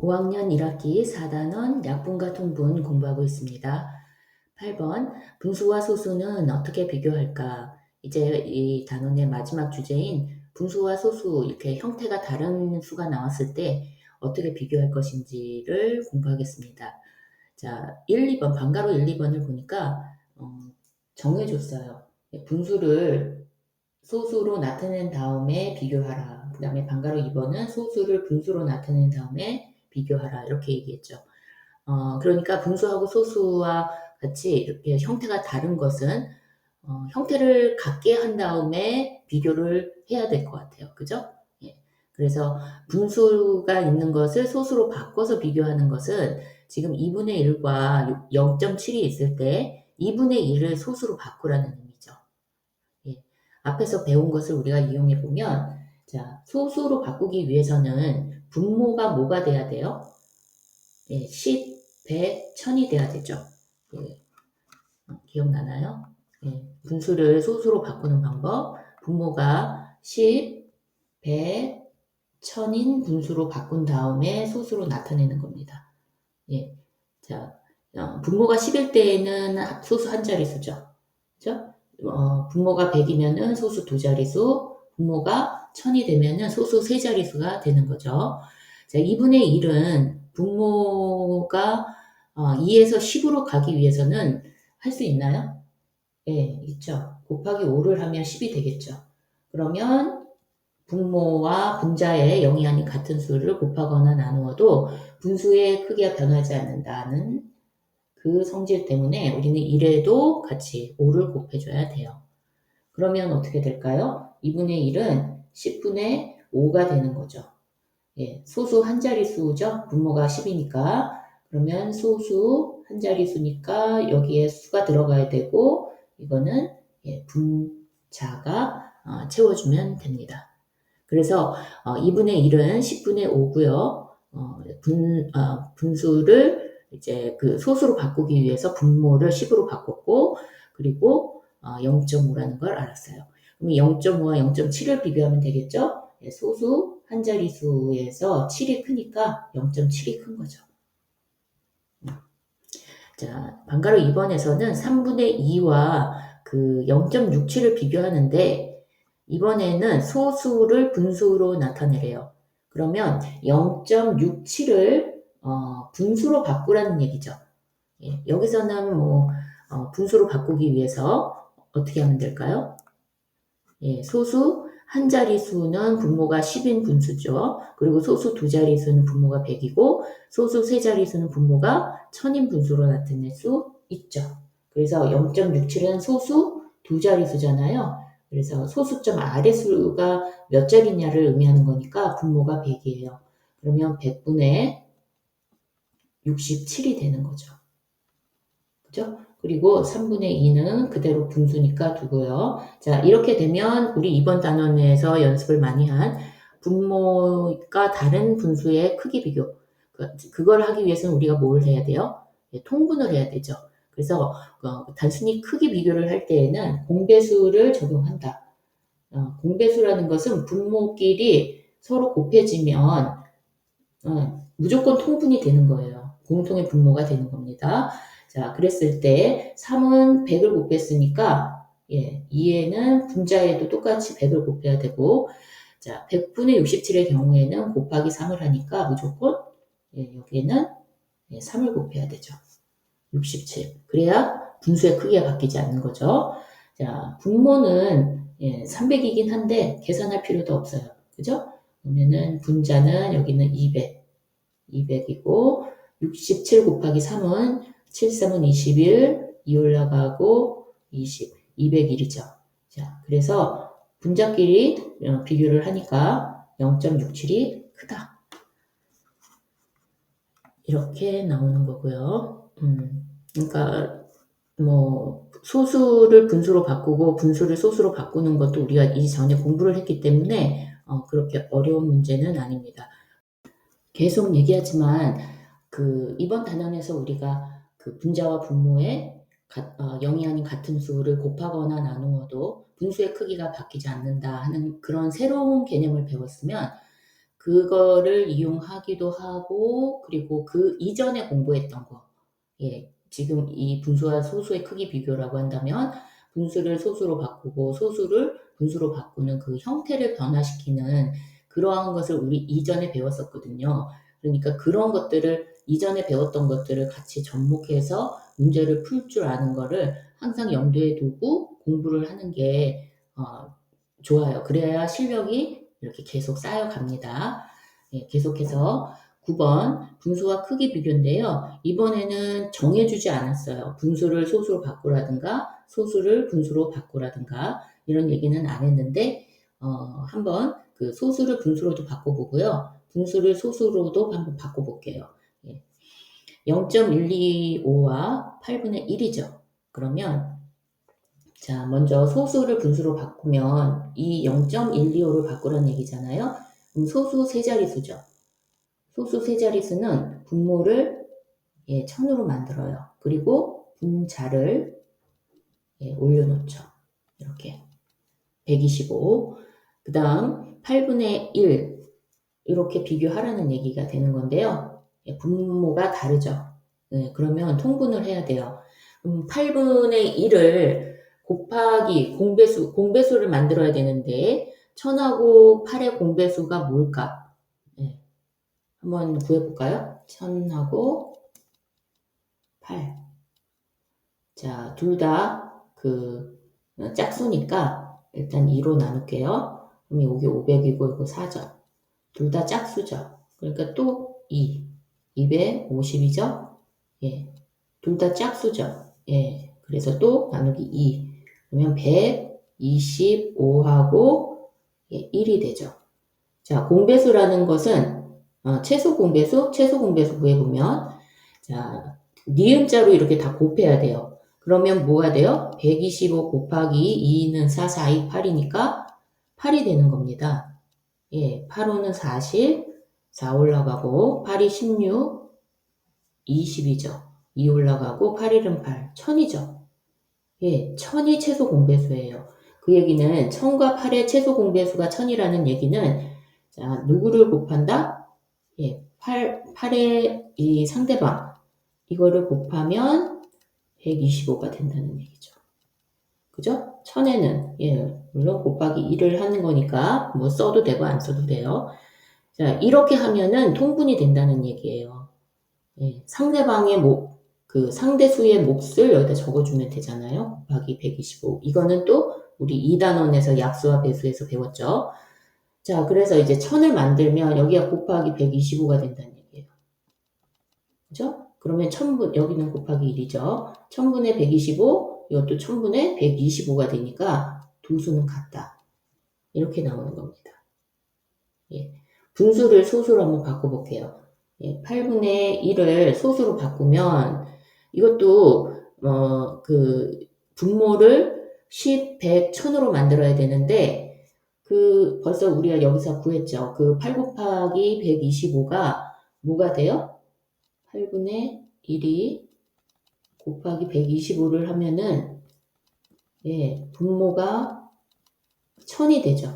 5학년 1학기 4단원 약분과 통분 공부하고 있습니다. 8번 분수와 소수는 어떻게 비교할까? 이제 이 단원의 마지막 주제인 분수와 소수 이렇게 형태가 다른 수가 나왔을 때 어떻게 비교할 것인지를 공부하겠습니다. 자, 1, 2번 방가로 1, 2번을 보니까 정해줬어요. 분수를 소수로 나타낸 다음에 비교하라. 그 다음에 방가로 2번은 소수를 분수로 나타낸 다음에 비교하라. 이렇게 얘기했죠. 그러니까 분수하고 소수와 같이 이렇게 형태가 다른 것은 형태를 같게 한 다음에 비교를 해야 될 것 같아요. 그죠? 예. 그래서 분수가 있는 것을 소수로 바꿔서 비교하는 것은 지금 2분의 1과 0.7이 있을 때 2분의 1을 소수로 바꾸라는 의미죠. 예. 앞에서 배운 것을 우리가 이용해 보면, 자, 소수로 바꾸기 위해서는 분모가 뭐가 돼야 돼요? 예, 10, 100, 1000이 돼야 되죠. 예. 기억나나요? 예. 분수를 소수로 바꾸는 방법. 분모가 10, 100, 1000인 분수로 바꾼 다음에 소수로 나타내는 겁니다. 예. 자, 분모가 10일 때에는 소수 한 자릿수죠. 그죠? 분모가 100이면은 소수 두 자릿수, 분모가 1000이 되면은 소수 세 자릿수가 되는 거죠. 자, 2분의 1은 분모가 2에서 10으로 가기 위해서는 할 수 있나요? 예, 있죠. 곱하기 5를 하면 10이 되겠죠. 그러면 분모와 분자의 0이 아닌 같은 수를 곱하거나 나누어도 분수의 크기가 변하지 않는다는 그 성질 때문에 우리는 1에도 같이 5를 곱해줘야 돼요. 그러면 어떻게 될까요? 2분의 1은 10분의 5가 되는 거죠. 예, 소수 한 자릿수죠. 분모가 10이니까. 그러면 소수 한 자릿수니까 여기에 수가 들어가야 되고 이거는 분자가 채워주면 됩니다. 그래서 2분의 1은 10분의 5고요. 분수를 이제 그 소수로 바꾸기 위해서 분모를 10으로 바꿨고 그리고 0.5라는 걸 알았어요. 그럼 0.5와 0.7을 비교하면 되겠죠? 예, 소수 한 자릿수에서 7이 크니까 0.7이 큰 거죠. 자, 방가로 2번에서는 3분의 2와 그 0.67을 비교하는데 이번에는 소수를 분수로 나타내래요. 그러면 0.67을 분수로 바꾸라는 얘기죠. 예, 여기서는 분수로 바꾸기 위해서 어떻게 하면 될까요? 예, 소수 한 자릿수는 분모가 10인 분수죠. 그리고 소수 두 자릿수는 분모가 100이고 소수 세 자릿수는 분모가 1000인 분수로 나타낼 수 있죠. 그래서 0.67은 소수 두 자릿수잖아요. 그래서 소수점 아래수가 몇 자리냐를 의미하는 거니까 분모가 100이에요. 그러면 100분의 67이 되는 거죠. 그죠? 그리고 3분의 2는 그대로 분수니까 두고요. 자, 이렇게 되면 우리 이번 단원에서 연습을 많이 한 분모가 다른 분수의 크기 비교. 그걸 하기 위해서는 우리가 뭘 해야 돼요? 통분을 해야 되죠. 그래서 단순히 크기 비교를 할 때에는 공배수를 적용한다. 공배수라는 것은 분모끼리 서로 곱해지면 무조건 통분이 되는 거예요. 공통의 분모가 되는 겁니다. 자, 그랬을 때 3은 100을 곱했으니까 2에는 분자에도 똑같이 100을 곱해야 되고 자, 100분의 67의 경우에는 곱하기 3을 하니까 무조건 여기에는 3을 곱해야 되죠. 67. 그래야 분수의 크기가 바뀌지 않는 거죠. 자, 분모는 300이긴 한데 계산할 필요도 없어요. 그죠? 그러면은 분자는 여기는 200이고 67 곱하기 3은 7, 3은 21, 2 올라가고 20, 201이죠. 자, 그래서 분자끼리 비교를 하니까 0.67이 크다. 이렇게 나오는 거고요. 그러니까 소수를 분수로 바꾸고 분수를 소수로 바꾸는 것도 우리가 이전에 공부를 했기 때문에 그렇게 어려운 문제는 아닙니다. 계속 얘기하지만 이번 단원에서 우리가 그 분자와 분모의 0이 아닌 같은 수를 곱하거나 나누어도 분수의 크기가 바뀌지 않는다 하는 그런 새로운 개념을 배웠으면 그거를 이용하기도 하고, 그리고 그 이전에 공부했던 거, 지금 이 분수와 소수의 크기 비교라고 한다면 분수를 소수로 바꾸고 소수를 분수로 바꾸는 그 형태를 변화시키는 그러한 것을 우리 이전에 배웠었거든요. 그러니까 그런 것들을 이전에 배웠던 것들을 같이 접목해서 문제를 풀 줄 아는 거를 항상 염두에 두고 공부를 하는 게 좋아요. 그래야 실력이 이렇게 계속 쌓여갑니다. 계속해서 9번 분수와 크기 비교인데요. 이번에는 정해주지 않았어요. 분수를 소수로 바꾸라든가 소수를 분수로 바꾸라든가 이런 얘기는 안 했는데 한번 그 소수를 분수로도 바꿔보고요. 분수를 소수로도 한번 바꿔볼게요. 0.125와 8분의 1이죠. 그러면 자, 먼저 소수를 분수로 바꾸면 이 0.125를 바꾸라는 얘기잖아요. 그럼 소수 세 자릿수죠. 소수 세 자릿수는 분모를 1000으로 만들어요. 그리고 분자를 올려놓죠. 이렇게 125. 그 다음 8분의 1 이렇게 비교하라는 얘기가 되는 건데요. 분모가 다르죠. 그러면 통분을 해야 돼요. 8분의 1을 곱하기 공배수를 만들어야 되는데 1000하고 8의 공배수가 뭘까? 한번 구해볼까요? 1000하고 8. 자, 둘 다 그 짝수니까 일단 2로 나눌게요. 그럼 여기 500이고 이거 4죠. 둘 다 짝수죠. 그러니까 또 2. 250이죠? 둘 다 짝수죠. 그래서 또 나누기 2. 그러면 125하고 1이 되죠. 자, 공배수라는 것은 최소 공배수 구해보면 자, 니은자로 이렇게 다 곱해야 돼요. 그러면 뭐가 돼요? 125 곱하기 2는 4, 4, 2, 8이니까 8이 되는 겁니다. 8호는 40, 4 올라가고 8이 16, 20이죠. 2 올라가고 8, 1은 8, 1000이죠. 1000이 최소 공배수예요. 그 얘기는 1000과 8의 최소 공배수가 1000이라는 얘기는 자, 누구를 곱한다? 8의 이 상대방 이거를 곱하면 125가 된다는 얘기죠. 그죠? 1000에는 물론 곱하기 1을 하는 거니까 뭐 써도 되고 안 써도 돼요. 자, 이렇게 하면은 통분이 된다는 얘기예요. 상대방의 그 상대수의 몫을 여기다 적어주면 되잖아요. 곱하기 125. 이거는 또 우리 2단원에서 약수와 배수에서 배웠죠. 자, 그래서 이제 1000을 만들면 여기가 곱하기 125가 된다는 얘기예요. 그죠? 그러면 1000분, 여기는 곱하기 1이죠. 1000분의 125, 이것도 1000분의 125가 되니까 두 수는 같다. 이렇게 나오는 겁니다. 분수를 소수로 한번 바꿔볼게요. 8분의 1을 소수로 바꾸면 이것도 그 분모를 10, 100, 1000으로 만들어야 되는데 그 벌써 우리가 여기서 구했죠. 그 8 곱하기 125가 뭐가 돼요? 8분의 1이 곱하기 125를 하면은 분모가 1000이 되죠.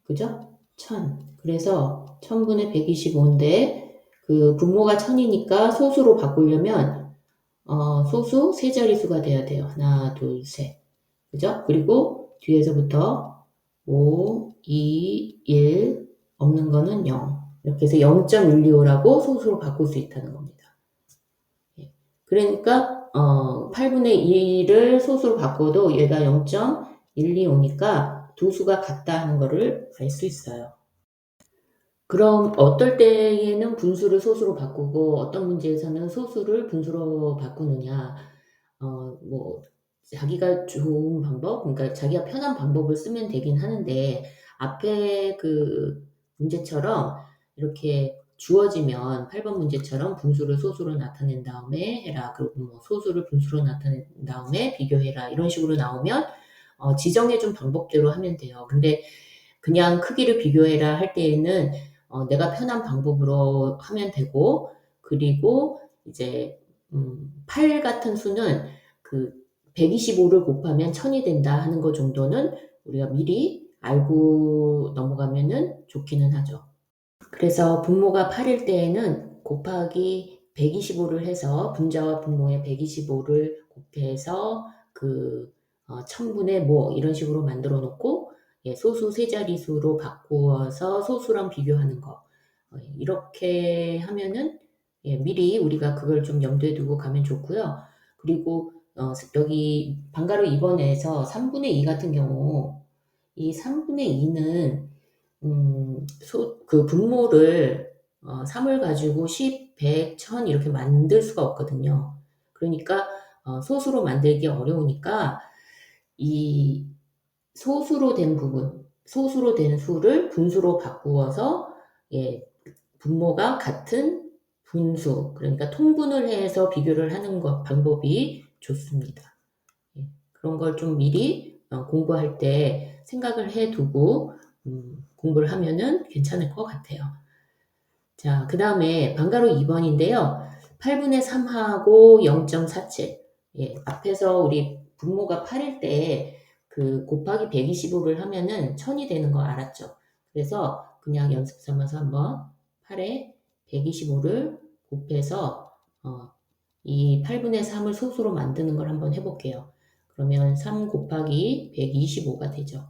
그죠? 1000. 그래서 1000분의 125인데 그 분모가 1000이니까 소수로 바꾸려면 소수 세 자릿수가 돼야 돼요. 하나, 둘, 셋. 그죠? 그리고 뒤에서부터 5, 2, 1 없는 거는 0. 이렇게 해서 0.125라고 소수로 바꿀 수 있다는 겁니다. 그러니까 8분의 1을 소수로 바꿔도 얘가 0.125니까 두 수가 같다 하는 거를 알 수 있어요. 그럼 어떨 때에는 분수를 소수로 바꾸고 어떤 문제에서는 소수를 분수로 바꾸느냐. 뭐 자기가 좋은 방법, 그러니까 자기가 편한 방법을 쓰면 되긴 하는데 앞에 그 문제처럼 이렇게 주어지면 8번 문제처럼 분수를 소수로 나타낸 다음에 해라. 그리고 뭐 소수를 분수로 나타낸 다음에 비교해라. 이런 식으로 나오면 지정해준 방법대로 하면 돼요. 근데 그냥 크기를 비교해라 할 때에는 내가 편한 방법으로 하면 되고, 그리고 이제 8 같은 수는 그 125를 곱하면 1000이 된다 하는 거 정도는 우리가 미리 알고 넘어가면은 좋기는 하죠. 그래서 분모가 8일 때에는 곱하기 125를 해서 분자와 분모의 125를 곱해서 그 1000분의 뭐 이런 식으로 만들어 놓고 소수 세 자릿수로 바꾸어서 소수랑 비교하는 거 이렇게 하면은 미리 우리가 그걸 좀 염두에 두고 가면 좋고요. 그리고 여기 방가루 2번에서 3분의 2 같은 경우 이 3분의 2는 그 분모를 3을 가지고 10, 100, 1000 이렇게 만들 수가 없거든요. 그러니까 소수로 만들기 어려우니까 이 소수로 된 부분, 소수로 된 수를 분수로 바꾸어서 분모가 같은 분수, 그러니까 통분을 해서 비교를 하는 방법이 좋습니다. 그런 걸 좀 미리 공부할 때 생각을 해 두고 공부를 하면은 괜찮을 것 같아요. 자, 그 다음에 방가루 2번인데요. 8분의 3하고 0.47. 앞에서 우리 분모가 8일 때 그 곱하기 125를 하면은 1000이 되는 거 알았죠? 그래서 그냥 연습 삼아서 한번 8에 125를 곱해서 이 8분의 3을 소수로 만드는 걸 한번 해볼게요. 그러면 3 곱하기 125가 되죠.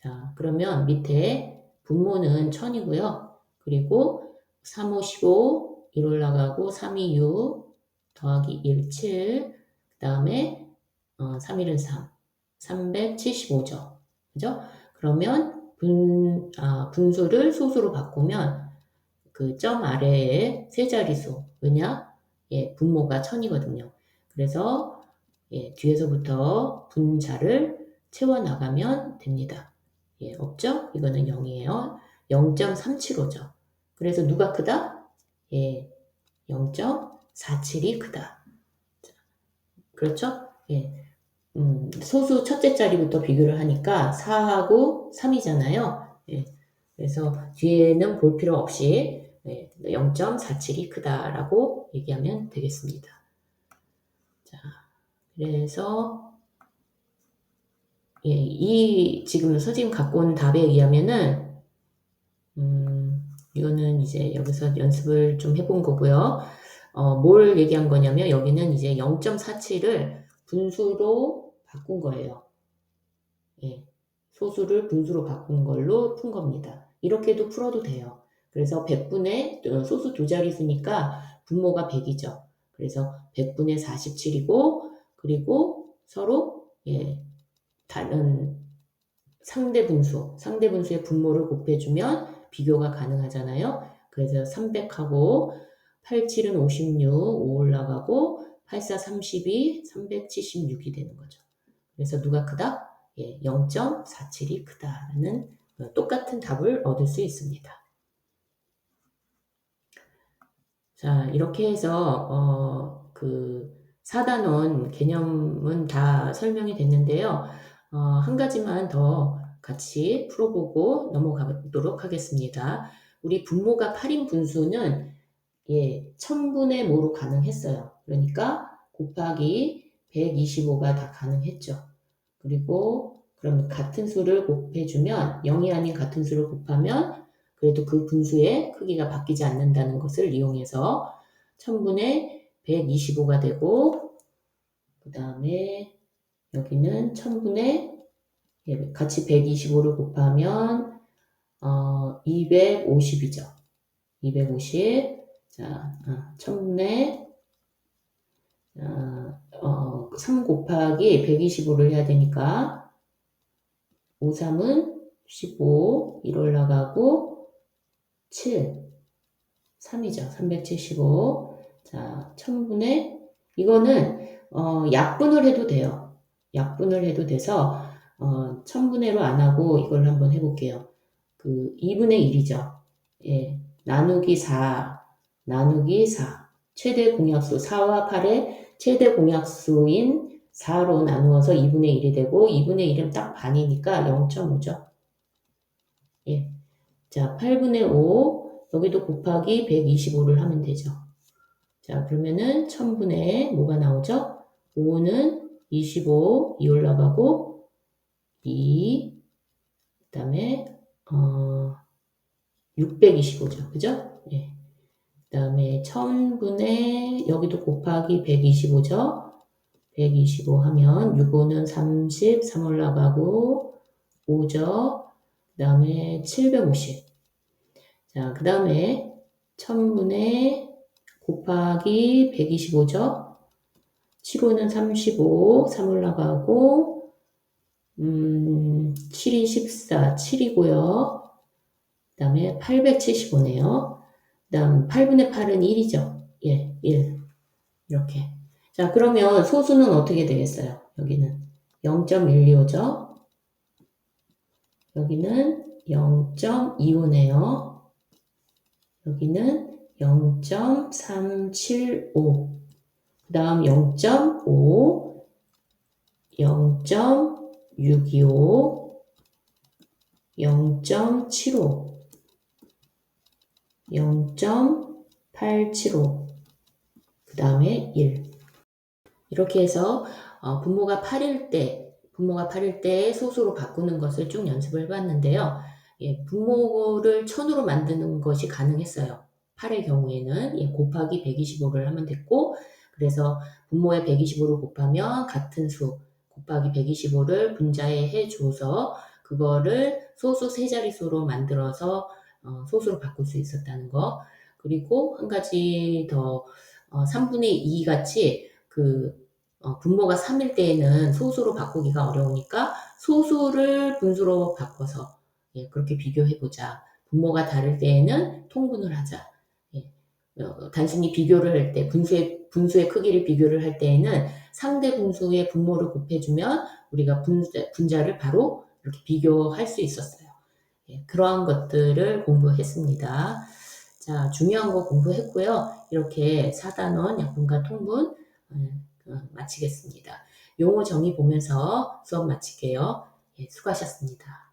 자, 그러면 밑에 분모는 1000이고요. 그리고 3, 5, 15, 1 올라가고 3, 2, 6, 더하기 1, 7, 그 다음에 3, 1은 3, 375죠. 그죠? 그러면 분수를 소수로 바꾸면 그 점 아래에 세 자릿수, 왜냐? 분모가 1000이거든요. 그래서 뒤에서부터 분자를 채워나가면 됩니다. 없죠? 이거는 0이에요. 0.375죠. 그래서 누가 크다? 0.47이 크다. 그렇죠? 소수 첫째 자리부터 비교를 하니까 4하고 3이잖아요. 그래서 뒤에는 볼 필요 없이 0.47이 크다라고 얘기하면 되겠습니다. 자, 그래서 이 지금 선생님 갖고 온 답에 의하면은 이거는 이제 여기서 연습을 좀 해본 거고요. 뭘 얘기한 거냐면 여기는 이제 0.47을 분수로 바꾼 거예요. 소수를 분수로 바꾼 걸로 푼 겁니다. 이렇게도 풀어도 돼요. 그래서 100분의 소수 두 자릿수니까 분모가 100이죠. 그래서 100분의 47이고 그리고 서로 다른 상대 분수의 분모를 곱해주면 비교가 가능하잖아요. 그래서 300하고 87은 56, 5 올라가고 84, 32, 376이 되는 거죠. 그래서 누가 크다? 0.47이 크다라는 똑같은 답을 얻을 수 있습니다. 자, 이렇게 해서 그 4단원 개념은 다 설명이 됐는데요. 한 가지만 더 같이 풀어보고 넘어가도록 하겠습니다. 우리 분모가 8인 분수는 1000분의 모로 가능했어요. 그러니까 곱하기 125가 다 가능했죠. 그리고 그럼 같은 수를 곱해주면 0이 아닌 같은 수를 곱하면 그래도 그 분수의 크기가 바뀌지 않는다는 것을 이용해서 1000분의 125가 되고 그 다음에 여기는 1000분의 같이 125를 곱하면 250이죠. 250 자, 1000분의 3 곱하기 125를 해야 되니까 5, 3은 15, 1 올라가고 7, 3이죠. 375. 자, 1000분의 이거는 약분을 해도 돼요. 약분을 해도 돼서 1000분의로 안 하고 이걸 한번 해볼게요. 그 2분의 1이죠. 나누기 4, 나누기 4. 최대 공약수 4와 8의 최대 공약수인 4로 나누어서 2분의 1이 되고 2분의 1은 딱 반이니까 0.5죠. 자, 8분의 5 여기도 곱하기 125를 하면 되죠. 자, 그러면은 1000분의 뭐가 나오죠? 5는 25, 2 올라가고 2, 그 다음에 625죠. 그죠? 예. 그 다음에 1000분의 여기도 곱하기 125죠. 125 하면 6, 5는 30, 3 올라가고 5죠. 그 다음에 750. 자, 그 다음에 1000분의 곱하기 125죠. 15는 35, 3 올라가고 7이 14, 7이고요. 그 다음에 875네요. 그 다음 8분의 8은 1이죠. 예, 1. 이렇게. 자, 그러면 소수는 어떻게 되겠어요? 여기는 0.125죠. 여기는 0.25네요. 여기는 0.375. 그 다음 0.5, 0.625, 0.75, 0.875, 그 다음에 1. 이렇게 해서 분모가 8일 때 소수로 바꾸는 것을 쭉 연습을 해봤는데요. 예, 분모를 1000으로 만드는 것이 가능했어요. 8의 경우에는 예, 곱하기 125를 하면 됐고, 그래서 분모에 125를 곱하면 같은 수 곱하기 125를 분자에 해줘서 그거를 소수 세 자릿수로 만들어서 소수로 바꿀 수 있었다는 거. 그리고 한 가지 더 3분의 2 같이 분모가 3일 때에는 소수로 바꾸기가 어려우니까 소수를 분수로 바꿔서 예, 그렇게 비교해보자. 분모가 다를 때에는 통분을 하자. 예, 단순히 비교를 할 때, 분수의 크기를 비교를 할 때에는 상대 분수의 분모를 곱해주면 우리가 분자를 바로 이렇게 비교할 수 있었어요. 예, 그러한 것들을 공부했습니다. 자, 중요한 거 공부했고요. 이렇게 4단원 약분과 통분 마치겠습니다. 용어 정의 보면서 수업 마칠게요. 예, 수고하셨습니다.